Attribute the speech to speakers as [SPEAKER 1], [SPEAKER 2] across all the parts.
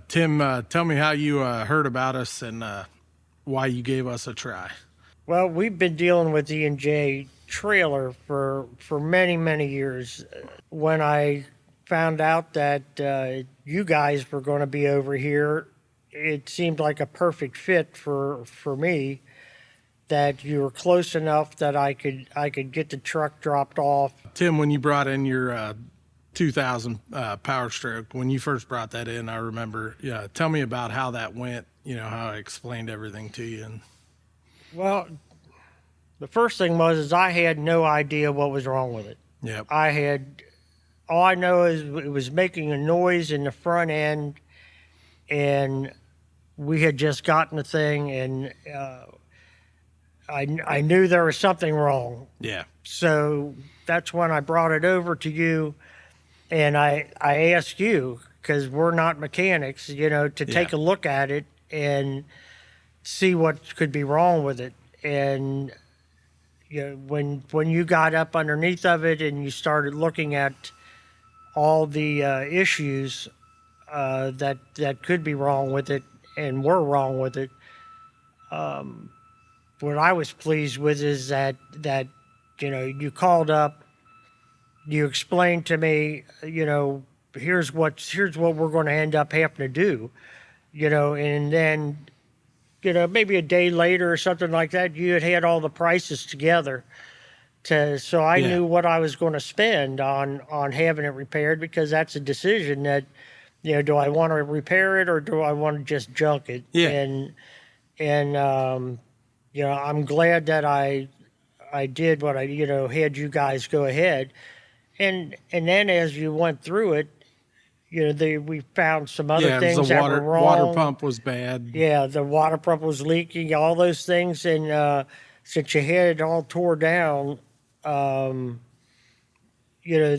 [SPEAKER 1] Tim, tell me how you heard about us and why you gave us a try.
[SPEAKER 2] Well, we've been dealing with E&J Trailer for many years. When I found out that you guys were going to be over here, it seemed like a perfect fit for me. That you were close enough that I could get the truck dropped off.
[SPEAKER 1] Tim, when you brought in your 2000 Power Stroke, when you first brought that in, I remember. Yeah, tell me about how that went. You know, how I explained everything to you. And
[SPEAKER 2] Well, the first thing was I had no idea what was wrong with it.
[SPEAKER 1] yep.
[SPEAKER 2] All I know is it was making a noise in the front end, and we had just gotten the thing, and I knew there was something wrong.
[SPEAKER 1] Yeah.
[SPEAKER 2] So that's when I brought it over to you, and I asked you, because we're not mechanics, to take a look at it and see what could be wrong with it. And when you got up underneath of it and you started looking at all the issues that could be wrong with it and were wrong with it, what I was pleased with is that you called up, you explained to me, here's what we're going to end up having to do, and then maybe a day later or something like that, you had all the prices together, so I knew what I was going to spend on having it repaired, because that's a decision that, do I want to repair it or do I want to just junk it?
[SPEAKER 1] Yeah.
[SPEAKER 2] And I'm glad that I did what I, had you guys go ahead. And then as you went through it, we found some other things that were wrong.
[SPEAKER 1] Water pump was bad.
[SPEAKER 2] Yeah, the water pump was leaking, all those things. And since you had it all tore down, the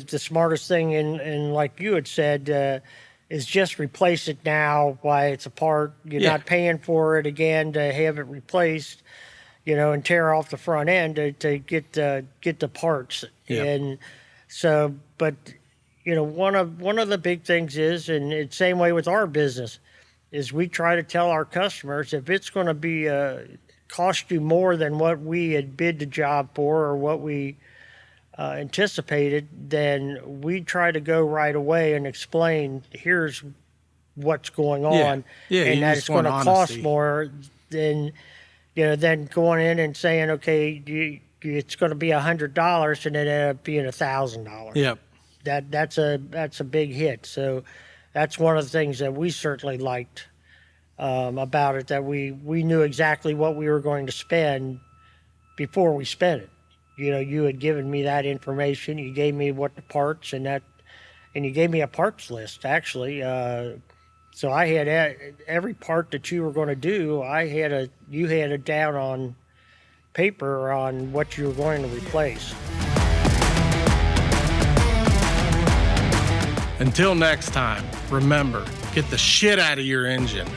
[SPEAKER 2] smartest thing, and like you had said, is just replace it now while it's apart. You're not paying for it again to have it replaced, and tear off the front end to get the parts.
[SPEAKER 1] Yeah.
[SPEAKER 2] And so, but one of the big things is, and it's the same way with our business, is we try to tell our customers, if it's going to be cost you more than what we had bid the job for or what we anticipated, then we try to go right away and explain, here's what's going on, and that it's going to cost more than going in and saying, okay, it's going to be $100 and it ended up being $1,000.
[SPEAKER 1] Yep.
[SPEAKER 2] That's a big hit. So that's one of the things that we certainly liked about it, that we knew exactly what we were going to spend before we spent it. You had given me that information. You gave me what the parts and you gave me a parts list, actually. So I had every part that you were going to do. You had it down on paper on what you were going to replace.
[SPEAKER 1] Until next time, remember, get the shit out of your engine.